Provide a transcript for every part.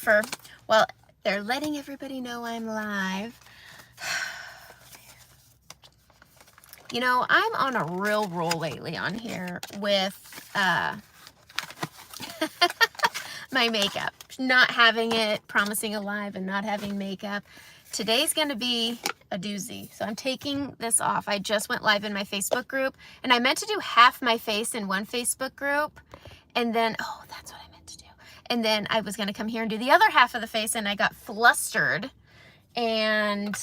for, well, they're letting everybody know I'm live. You know, I'm on a real roll lately on here with my makeup. Not having it, promising a live and not having makeup. Today's going to be a doozy. So I'm taking this off. I just went live in my Facebook group, and I meant to do half my face in one Facebook group, and then, oh, that's what I meant to do. And then I was going to come here and do the other half of the face, and I got flustered, and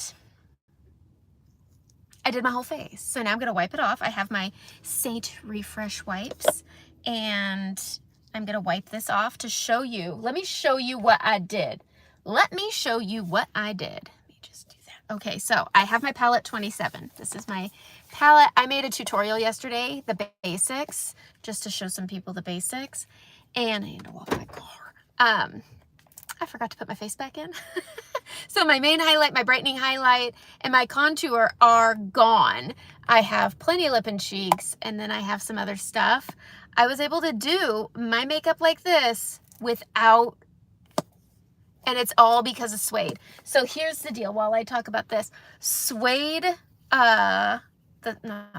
I did my whole face. So now I'm going to wipe it off. I have my Saint Refresh wipes, and I'm going to wipe this off to show you. Let me show you what I did. Let me show you what I did. Let me just do that. Okay, so I have my palette 27. This is my palette. I made a tutorial yesterday, the basics, just to show some people the basics. And I need to walk my car. I forgot to put my face back in. So my main highlight, my brightening highlight, and my contour are gone. I have plenty of lip and cheeks, and then I have some other stuff. I was able to do my makeup like this without, and it's all because of Suede. So here's the deal while I talk about this. Suede, not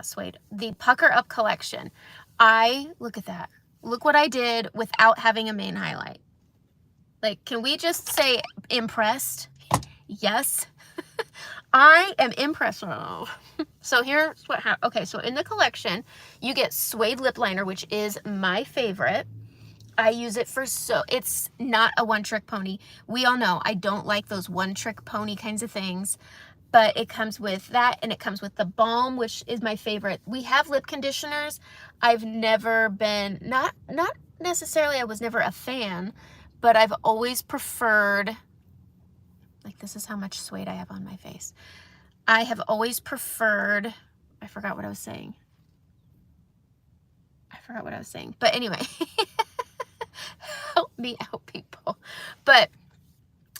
Suede, the Pucker Up collection. Look at that. Look what I did without having a main highlight. Like, can we just say impressed? Yes. I am impressed. So here's what happened. Okay, so in the collection, you get Suede lip liner, which is my favorite. I use it for, it's not a one-trick pony. We all know I don't like those one-trick pony kinds of things, but it comes with that, and it comes with the balm, which is my favorite. We have lip conditioners. I've never been, not necessarily, I was never a fan, but I've always preferred, like, this is how much Suede I have on my face. I have always preferred, I forgot what I was saying. But anyway, help me out, people. But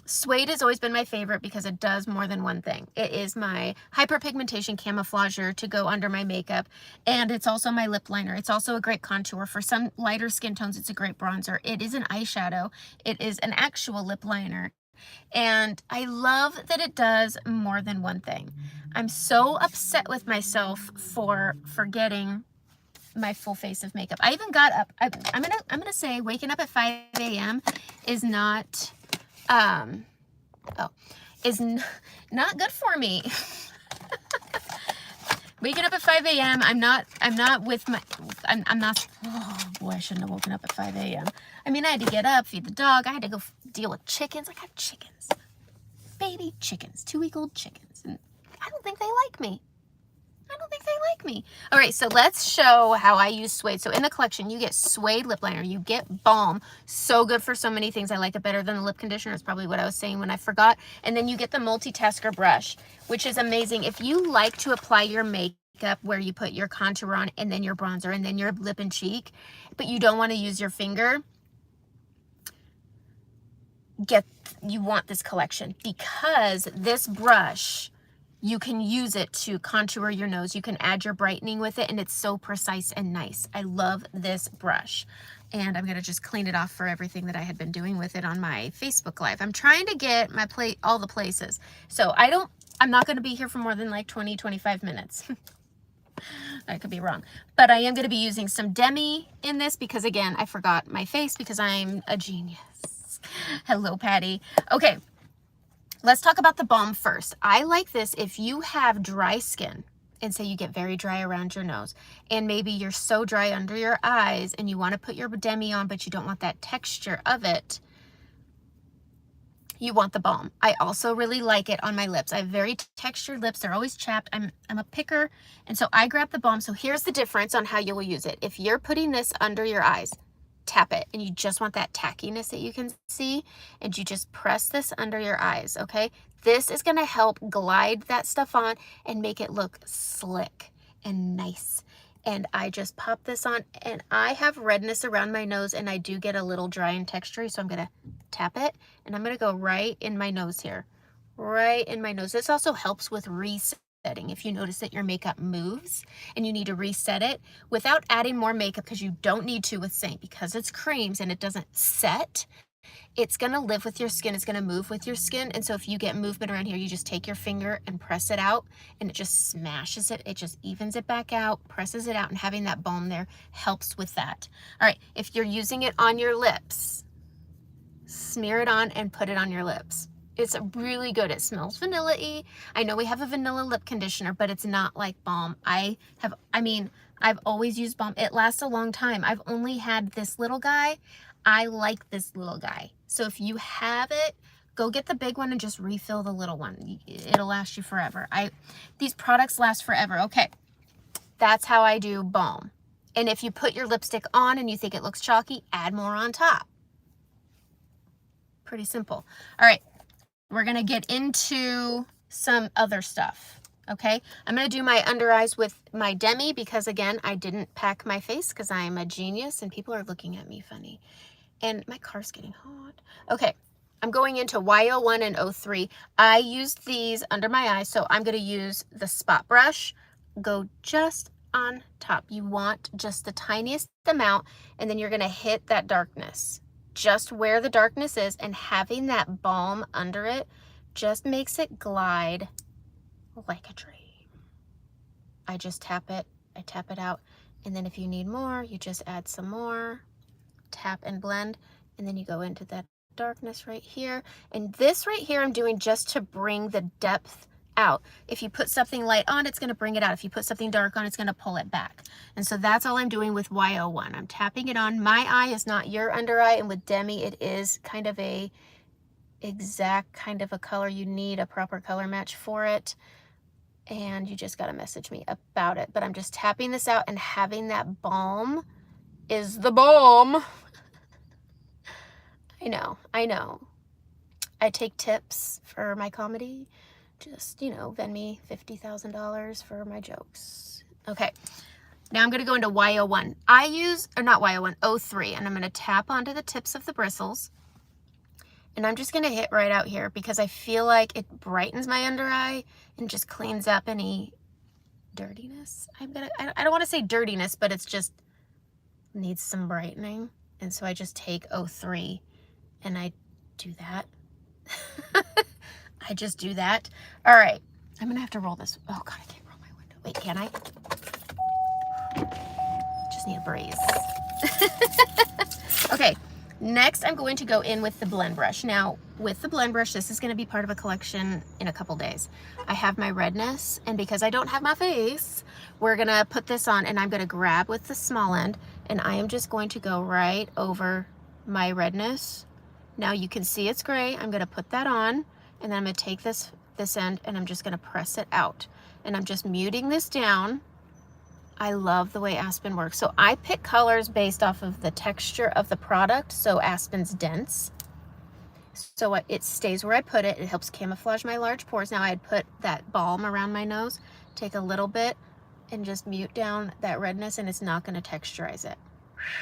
Suede has always been my favorite because it does more than one thing. It is my hyperpigmentation camouflager to go under my makeup, and it's also my lip liner. It's also a great contour. For some lighter skin tones, it's a great bronzer. It is an eyeshadow. It is an actual lip liner. And I love that it does more than one thing. I'm so upset with myself for forgetting my full face of makeup. I even got up. I'm gonna say waking up at 5 a.m. is not not good for me. Waking up at 5 a.m. I'm not with my, I'm not, oh boy, I shouldn't have woken up at 5 a.m. I mean, I had to get up, feed the dog. I had to go deal with chickens. I got chickens, baby chickens, 2-week-old chickens. And I don't think they like me. All right, so let's show how I use Suede. So in the collection, you get Suede lip liner. You get balm. So good for so many things. I like it better than the lip conditioner. It's probably what I was saying when I forgot. And then you get the multitasker brush, which is amazing. If you like to apply your makeup where you put your contour on and then your bronzer and then your lip and cheek, but you don't want to use your finger, you want this collection, because this brush, you can use it to contour your nose. You can add your brightening with it, and it's so precise and nice. I love this brush. And I'm going to just clean it off for everything that I had been doing with it on my Facebook Live. I'm trying to get my all the places. So I'm not going to be here for more than like 20, 25 minutes. I could be wrong. But I am going to be using some Demi in this because, again, I forgot my face because I'm a genius. Hello, Patty. Okay. Let's talk about the balm first. I like this if you have dry skin and say you get very dry around your nose, and maybe you're so dry under your eyes and you want to put your Demi on, but you don't want that texture of it. You want the balm. I also really like it on my lips. I have very textured lips. They're always chapped. I'm a picker, and so I grab the balm. So here's the difference on how you will use it. If you're putting this under your eyes, tap it, and you just want that tackiness that you can see, and you just press this under your eyes, okay? This is going to help glide that stuff on and make it look slick and nice. And I just pop this on, and I have redness around my nose, and I do get a little dry and textury, so I'm going to tap it, and I'm going to go right in my nose here, right in my nose. This also helps with resetting. If you notice that your makeup moves and you need to reset it without adding more makeup, because you don't need to with Saint, because it's creams and it doesn't set, it's gonna live with your skin, it's gonna move with your skin. And so if you get movement around here, you just take your finger and press it out and it just smashes it. It just evens it back out, presses it out, and having that balm there helps with that. All right, if you're using it on your lips, smear it on and put it on your lips. It's really good. It smells vanilla-y. I know we have a vanilla lip conditioner, but it's not like balm. I've always used balm. It lasts a long time. I've only had this little guy. I like this little guy. So if you have it, go get the big one and just refill the little one. It'll last you forever. These products last forever. Okay, that's how I do balm. And if you put your lipstick on and you think it looks chalky, add more on top. Pretty simple. All right, we're gonna get into some other stuff. Okay, I'm gonna do my under eyes with my Demi because again, I didn't pack my face because I'm a genius and people are looking at me funny. And my car's getting hot. Okay, I'm going into Y01 and 03. I used these under my eyes, so I'm gonna use the spot brush. Go just on top. You want just the tiniest amount, and then you're gonna hit that darkness. Just where the darkness is, and having that balm under it just makes it glide like a dream. I just tap it, I tap it out, and then if you need more, you just add some more, tap and blend, and then you go into that darkness right here. And this right here I'm doing just to bring the depth out. If you put something light on, it's going to bring it out. If you put something dark on, it's going to pull it back. And so that's all I'm doing with Y01. I'm tapping it on. My eye is not your under eye, and with Demi it is kind of a exact kind of a color. You need a proper color match for it, and you just got to message me about it. But I'm just tapping this out, and having that balm is the balm. I know, I know. I take tips for my comedy. Just, you know, vend me $50,000 for my jokes. Okay, now I'm going to go into Y01. I use, or not Y01, 03, and I'm going to tap onto the tips of the bristles. And I'm just going to hit right out here because I feel like it brightens my under eye and just cleans up any dirtiness. I don't want to say dirtiness, but it's just needs some brightening. And so I just take 03 and I do that. I just do that. All right, I'm gonna have to roll this. Oh God, I can't roll my window. Wait, can I? Just need a breeze. Okay, next I'm going to go in with the blend brush. Now, with the blend brush, this is gonna be part of a collection in a couple days. I have my redness, and because I don't have my face, we're gonna put this on, and I'm gonna grab with the small end, and I am just going to go right over my redness. Now you can see it's gray. I'm gonna put that on, and then I'm gonna take this end and I'm just gonna press it out. And I'm just muting this down. I love the way Aspen works. So I pick colors based off of the texture of the product. So Aspen's dense. So it stays where I put it. It helps camouflage my large pores. Now I'd put that balm around my nose, take a little bit and just mute down that redness, and it's not gonna texturize it.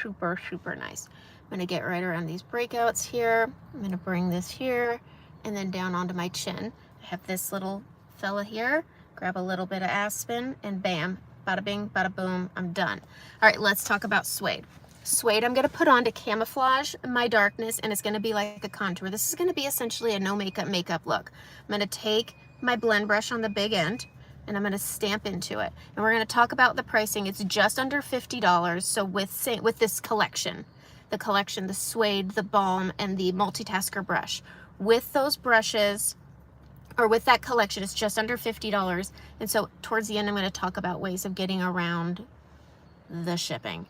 Super, super nice. I'm gonna get right around these breakouts here. I'm gonna bring this here and then down onto my chin. I have this little fella here. Grab a little bit of Aspen and bam, bada bing, bada boom, I'm done. All right, let's talk about suede. Suede I'm gonna put on to camouflage my darkness, and it's gonna be like a contour. This is gonna be essentially a no makeup look. I'm gonna take my blend brush on the big end and I'm gonna stamp into it. And we're gonna talk about the pricing. It's just under $50. So with this collection, the suede, the balm, and the multitasker brush. With those brushes, or with that collection, it's just under $50. And so towards the end, I'm going to talk about ways of getting around the shipping.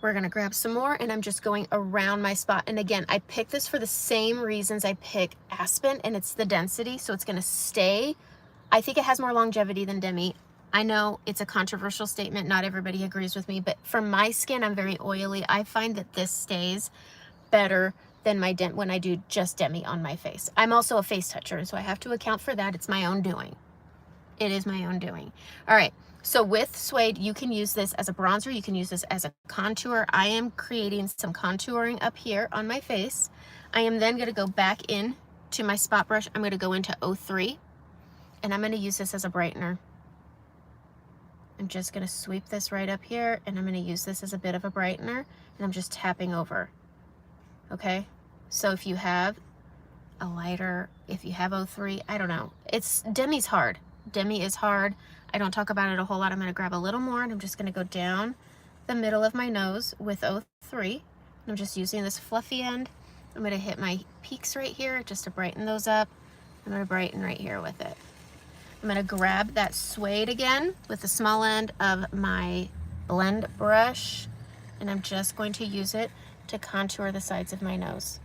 We're going to grab some more, and I'm just going around my spot. And again, I picked this for the same reasons I pick Aspen, and it's the density. So it's going to stay. I think it has more longevity than Demi. I know it's a controversial statement. Not everybody agrees with me, but for my skin, I'm very oily. I find that this stays better than my when I do just Demi on my face. I'm also a face toucher, and so I have to account for that. It's my own doing. It is my own doing. All right, so with suede, you can use this as a bronzer. You can use this as a contour. I am creating some contouring up here on my face. I am then gonna go back in to my spot brush. I'm gonna go into 03, and I'm gonna use this as a brightener. I'm just gonna sweep this right up here, and I'm gonna use this as a bit of a brightener, and I'm just tapping over. Okay, So if you have a lighter, if you have 03, I don't know. Demi's hard. Demi is hard. I don't talk about it a whole lot. I'm going to grab a little more and I'm just going to go down the middle of my nose with 03. I'm just using this fluffy end. I'm going to hit my peaks right here just to brighten those up. I'm going to brighten right here with it. I'm going to grab that suede again with the small end of my blend brush, and I'm just going to use it to contour the sides of my nose.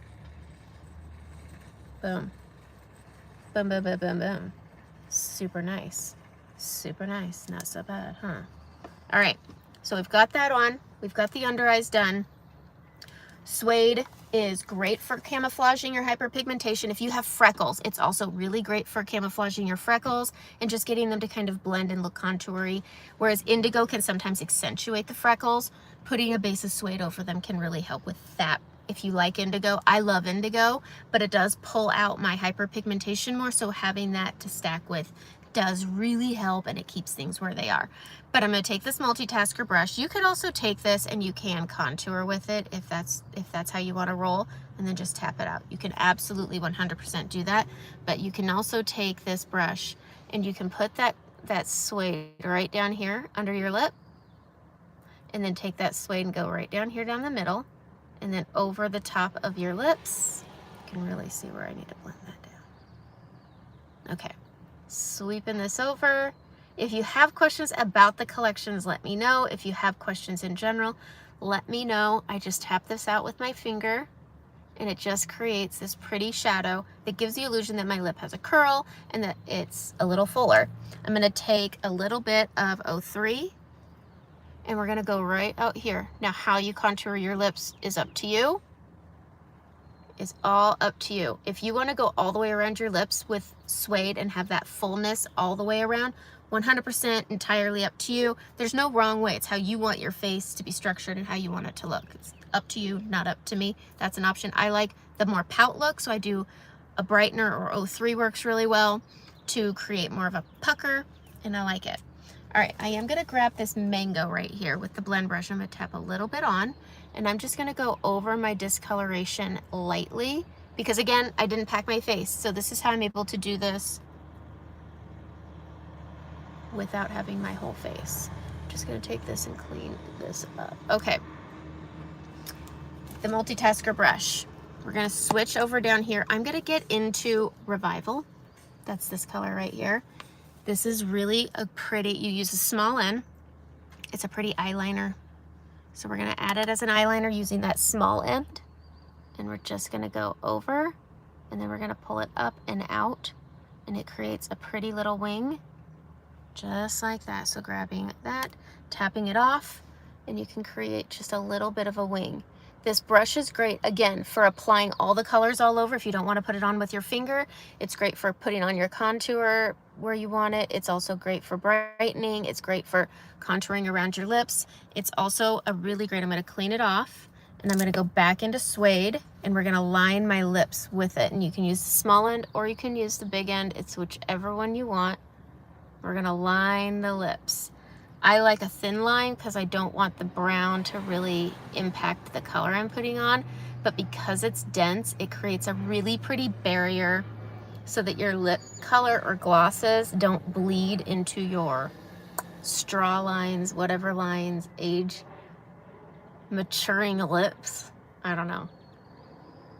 Boom. Boom, boom, boom, boom, boom. Super nice. Super nice. Not so bad, huh? All right, so we've got that on. We've got the under eyes done. Suede is great for camouflaging your hyperpigmentation. If you have freckles, it's also really great for camouflaging your freckles and just getting them to kind of blend and look contoury. Whereas indigo can sometimes accentuate the freckles. Putting a base of suede over them can really help with that. If you like indigo, I love indigo, but it does pull out my hyperpigmentation more, so having that to stack with does really help, and it keeps things where they are. But I'm going to take this multitasker brush. You could also take this and you can contour with it if that's how you want to roll, and then just tap it out. You can absolutely 100% do that, but you can also take this brush and you can put that suede right down here under your lip, and then take that suede and go right down here down the middle, and then over the top of your lips. You can really see where I need to blend that down. Okay, sweeping this over. If you have questions about the collections, let me know. If you have questions in general, let me know. I just tap this out with my finger, and it just creates this pretty shadow that gives the illusion that my lip has a curl and that it's a little fuller. I'm gonna take a little bit of 03, and we're gonna go right out here. Now, how you contour your lips is up to you. It's all up to you. If you wanna go all the way around your lips with suede and have that fullness all the way around, 100% entirely up to you. There's no wrong way. It's how you want your face to be structured and how you want it to look. It's up to you, not up to me. That's an option. I like the more pout look, so I do a brightener, or 03 works really well to create more of a pucker, and I like it. All right, I am gonna grab this mango right here with the blend brush. I'm gonna tap a little bit on, and I'm just gonna go over my discoloration lightly, because again, I didn't pack my face. So this is how I'm able to do this without having my whole face. I'm just gonna take this and clean this up. Okay, the multitasker brush. We're gonna switch over down here. I'm gonna get into Revival. That's this color right here. This is really a pretty, you use a small end. It's a pretty eyeliner. So we're gonna add it as an eyeliner using that small end. And we're just gonna go over, and then we're gonna pull it up and out, and it creates a pretty little wing. Just like that. So grabbing that, tapping it off, and you can create just a little bit of a wing. This brush is great, again, for applying all the colors all over. If you don't want to put it on with your finger, it's great for putting on your contour where you want it. It's also great for brightening. It's great for contouring around your lips. It's also a really great, I'm going to clean it off, and I'm going to go back into suede, and we're going to line my lips with it. And you can use the small end or you can use the big end. It's whichever one you want. We're gonna line the lips. I like a thin line because I don't want the brown to really impact the color I'm putting on, but because it's dense, it creates a really pretty barrier so that your lip color or glosses don't bleed into your straw lines, whatever lines, age, maturing lips. I don't know.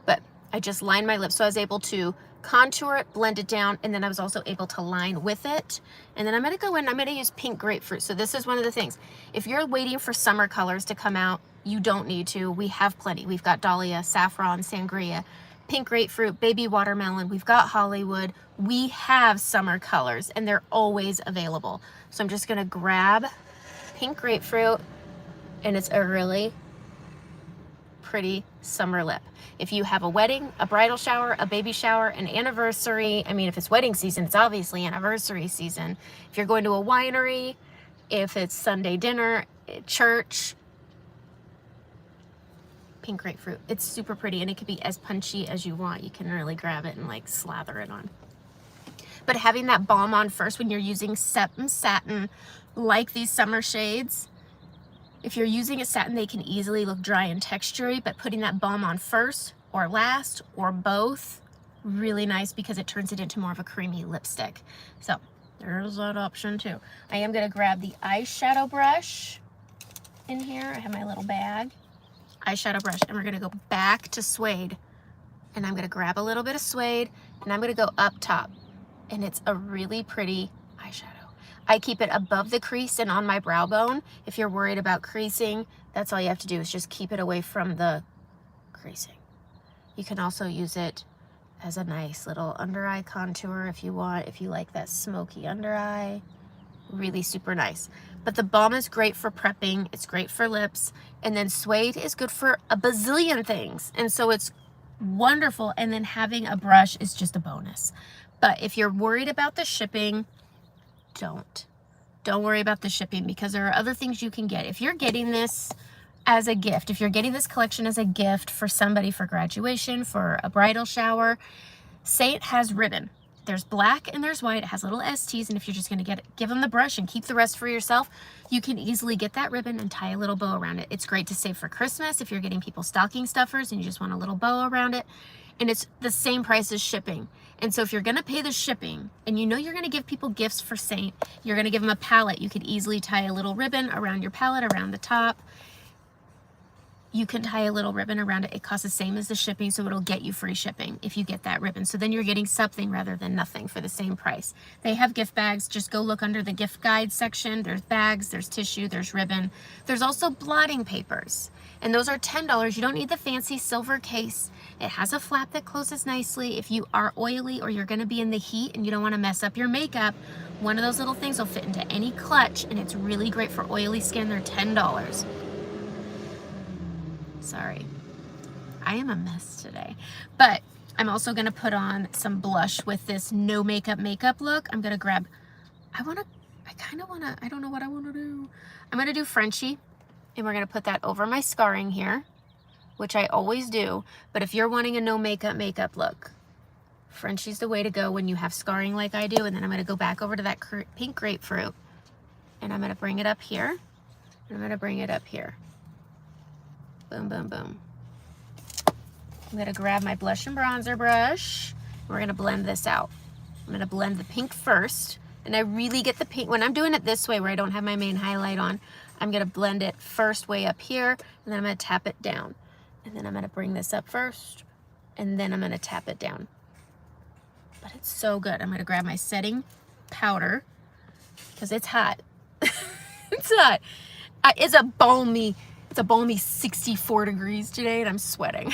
But I just lined my lips, so I was able to contour it, blend it down, and then I was also able to line with it. And then I'm gonna go in, I'm gonna use pink grapefruit. So this is one of the things. If you're waiting for summer colors to come out, you don't need to. We have plenty. We've got Dahlia, Saffron, Sangria, pink grapefruit, baby watermelon. We've got Hollywood. We have summer colors, and they're always available. So I'm just gonna grab pink grapefruit, and it's a really pretty summer lip. If you have a wedding, a bridal shower, a baby shower, an anniversary, I mean, if it's wedding season, it's obviously anniversary season. If you're going to a winery, if it's Sunday dinner, church, pink grapefruit. It's super pretty, and it could be as punchy as you want. You can really grab it and like slather it on. But having that balm on first when you're using satin, like these summer shades, if you're using a satin, they can easily look dry and textury, but putting that balm on first or last or both. Really nice because it turns it into more of a creamy lipstick. So there's that option too. I am going to grab the eyeshadow brush in here. I have my little bag. Eyeshadow brush, and we're going to go back to Suede. And I'm going to grab a little bit of Suede, and I'm going to go up top. And it's a really pretty eyeshadow. I keep it above the crease and on my brow bone. If you're worried about creasing, that's all you have to do is just keep it away from the creasing. You can also use it as a nice little under eye contour if you want, if you like that smoky under eye. Really super nice. But the balm is great for prepping. It's great for lips. And then Suede is good for a bazillion things. And so it's wonderful. And then having a brush is just a bonus. But if you're worried about the shipping, don't worry about the shipping, because there are other things you can get. If you're getting this as a gift, if you're getting this collection as a gift for somebody for graduation, for a bridal shower, Saint has ribbon. There's black and there's white. It has little STs, and if you're just going to give them the brush and keep the rest for yourself, you can easily get that ribbon and tie a little bow around it. It's great to save for Christmas if you're getting people stocking stuffers and you just want a little bow around it. And it's the same price as shipping. And so if you're going to pay the shipping and you know you're going to give people gifts for Saint, you're going to give them a palette. You could easily tie a little ribbon around your palette, around the top. You can tie a little ribbon around it. It costs the same as the shipping, so it'll get you free shipping if you get that ribbon. So then you're getting something rather than nothing for the same price. They have gift bags. Just go look under the gift guide section. There's bags, there's tissue, there's ribbon. There's also blotting papers, and those are $10. You don't need the fancy silver case. It has a flap that closes nicely. If you are oily or you're going to be in the heat and you don't want to mess up your makeup, one of those little things will fit into any clutch, and it's really great for oily skin. They're $10. Sorry, I am a mess today. But I'm also going to put on some blush with this no makeup look. I'm going to grab, I don't know what I want to do. I'm going to do Frenchie, and we're going to put that over my scarring here, which I always do. But if you're wanting a no makeup look, Frenchie's the way to go when you have scarring like I do. And then I'm going to go back over to that pink grapefruit, and I'm going to bring it up here, and I'm going to bring it up here. Boom, boom, boom. I'm going to grab my blush and bronzer brush. We're going to blend this out. I'm going to blend the pink first. And I really get the pink. When I'm doing it this way where I don't have my main highlight on, I'm going to blend it first way up here. And then I'm going to tap it down. And then I'm going to bring this up first. And then I'm going to tap it down. But it's so good. I'm going to grab my setting powder because it's hot. It's hot. It's a balmy 64 degrees today, and I'm sweating.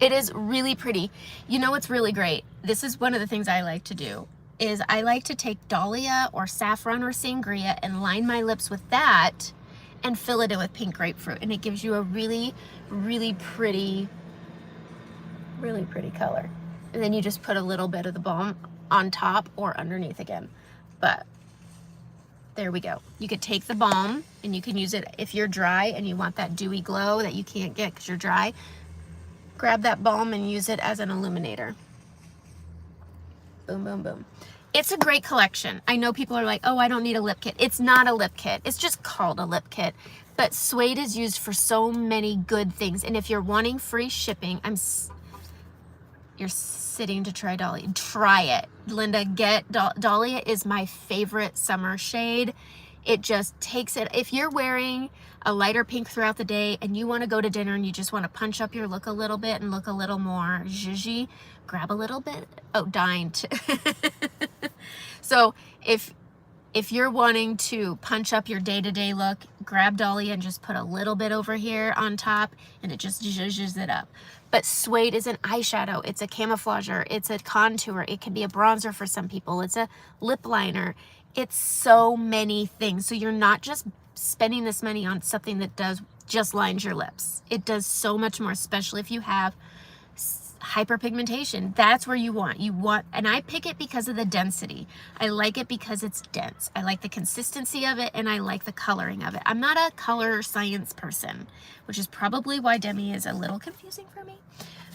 It is really pretty. You know what's really great? This is one of the things I like to do, is I like to take Dahlia or saffron or sangria and line my lips with that and fill it in with pink grapefruit, and it gives you a really, really pretty color. And then you just put a little bit of the balm on top or underneath again. But there we go. You could take the balm and you can use it if you're dry and you want that dewy glow that you can't get because you're dry. Grab that balm and use it as an illuminator. Boom, boom, boom. It's a great collection. I know people are like, oh, I don't need a lip kit. It's not a lip kit. It's just called a lip kit. But Suede is used for so many good things. And if you're wanting free shipping, you're sitting to try Dahlia. Try it. Linda, get Dahlia is my favorite summer shade. It just takes it. If you're wearing a lighter pink throughout the day and you want to go to dinner and you just want to punch up your look a little bit and look a little more zhuzhy, grab a little bit. Oh, dying to. So if you're wanting to punch up your day-to-day look, grab Dahlia and just put a little bit over here on top, and it just zhuzhes it up. But Suede is an eyeshadow. It's a camouflager. It's a contour. It can be a bronzer for some people. It's a lip liner. It's so many things. So you're not just spending this money on something that just lines your lips. It does so much more, especially if you have hyperpigmentation. That's where you want, and I pick it because of the density. I like it because it's dense. I like the consistency of it, and I like the coloring of it. I'm not a color science person, which is probably why Demi is a little confusing for me.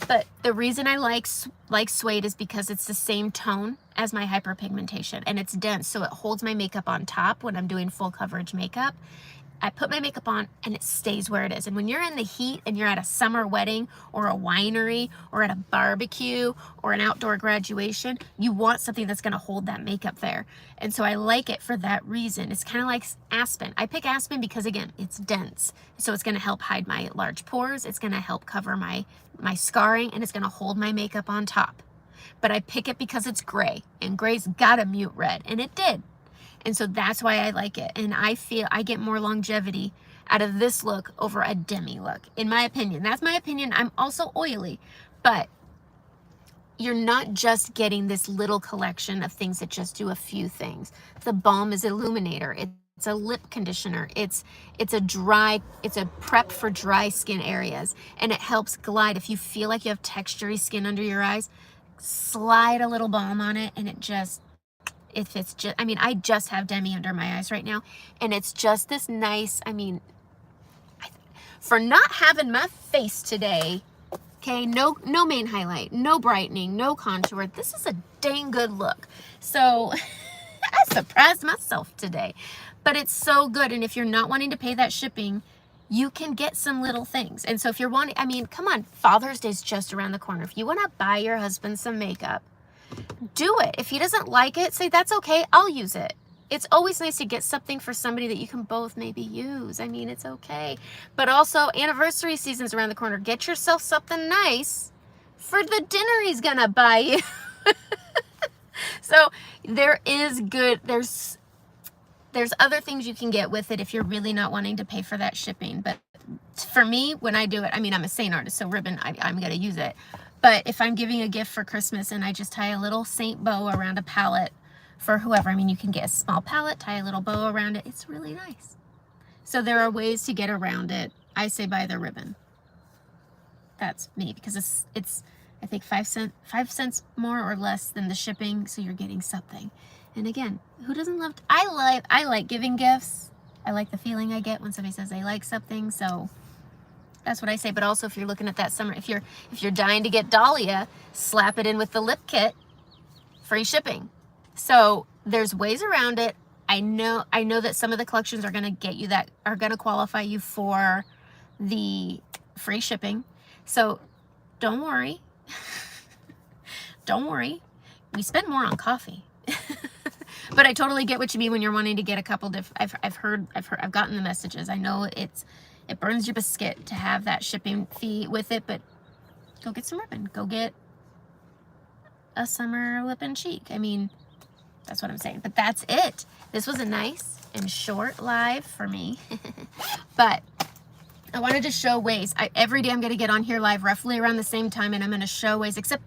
But the reason I like Suede is because it's the same tone as my hyperpigmentation, and it's dense, so it holds my makeup on top when I'm doing full coverage makeup. I put my makeup on and it stays where it is. And when you're in the heat and you're at a summer wedding or a winery or at a barbecue or an outdoor graduation, you want something that's going to hold that makeup there. And so I like it for that reason. It's kind of like Aspen. I pick Aspen because, again, it's dense. So it's going to help hide my large pores. It's going to help cover my scarring, and it's going to hold my makeup on top. But I pick it because it's gray, and gray's got to mute red, and it did. And so that's why I like it. And I feel I get more longevity out of this look over a demi look, in my opinion. That's my opinion. I'm also oily, but you're not just getting this little collection of things that just do a few things. The balm is illuminator. It's a lip conditioner. It's a prep for dry skin areas, and it helps glide. If you feel like you have textury skin under your eyes, slide a little balm on it, and it just, if it's just, I mean, I just have demi under my eyes right now, and it's just this nice, I mean, for not having my face today, okay, no main highlight, no brightening, no contour, this is a dang good look. So I surprised myself today, but it's so good. And if you're not wanting to pay that shipping, you can get some little things. And so if you're wanting, I mean, come on, Father's Day's just around the corner. If you want to buy your husband some makeup, do it. If he doesn't like it, say, that's okay, I'll use it. It's always nice to get something for somebody that you can both maybe use. I mean, it's okay. But also, anniversary season's around the corner. Get yourself something nice for the dinner he's gonna buy you. So there is good, there's other things you can get with it if you're really not wanting to pay for that shipping. But for me, when I do it, I mean, I'm a Saint artist, so ribbon, I'm gonna use it. But if I'm giving a gift for Christmas and I just tie a little Saint bow around a palette for whoever, I mean, you can get a small palette, tie a little bow around it. It's really nice. So there are ways to get around it. I say buy the ribbon. That's me, because it's I think 5 cents more or less than the shipping, so you're getting something. And again, who doesn't love I like giving gifts. I like the feeling I get when somebody says they like something, so that's what I say. But also, if you're looking at that summer, if you're dying to get Dahlia, slap it in with the lip kit, free shipping. So there's ways around it. I know that some of the collections are going to get you that, are going to qualify you for the free shipping. So don't worry. Don't worry. We spend more on coffee. But I totally get what you mean when you're wanting to get a couple I've gotten the messages. I know it burns your biscuit to have that shipping fee with it, but go get some ribbon. Go get a summer lip and cheek. I mean, that's what I'm saying. But that's it. This was a nice and short live for me. But I wanted to show ways. Every day I'm going to get on here live roughly around the same time, and I'm going to show ways, except,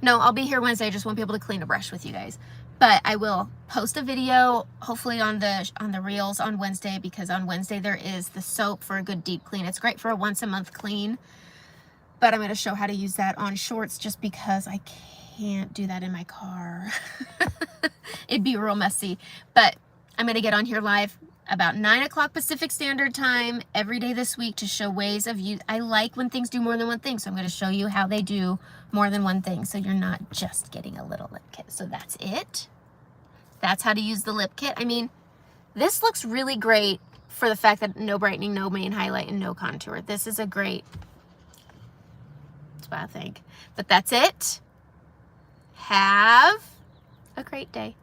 no, I'll be here Wednesday. I just won't be able to clean a brush with you guys. But I will post a video, hopefully on the reels on Wednesday, because on Wednesday there is the soap for a good deep clean. It's great for a once a month clean, but I'm going to show how to use that on shorts just because I can't do that in my car. It'd be real messy. But I'm going to get on here live about 9 o'clock Pacific Standard Time every day this week to show ways of use. I like when things do more than one thing, so I'm going to show you how they do more than one thing, so you're not just getting a little lip kit. So that's it. That's how to use the lip kit. I mean, this looks really great for the fact that no brightening, no main highlight, and no contour. This is a great, that's what I think. But that's it. Have a great day.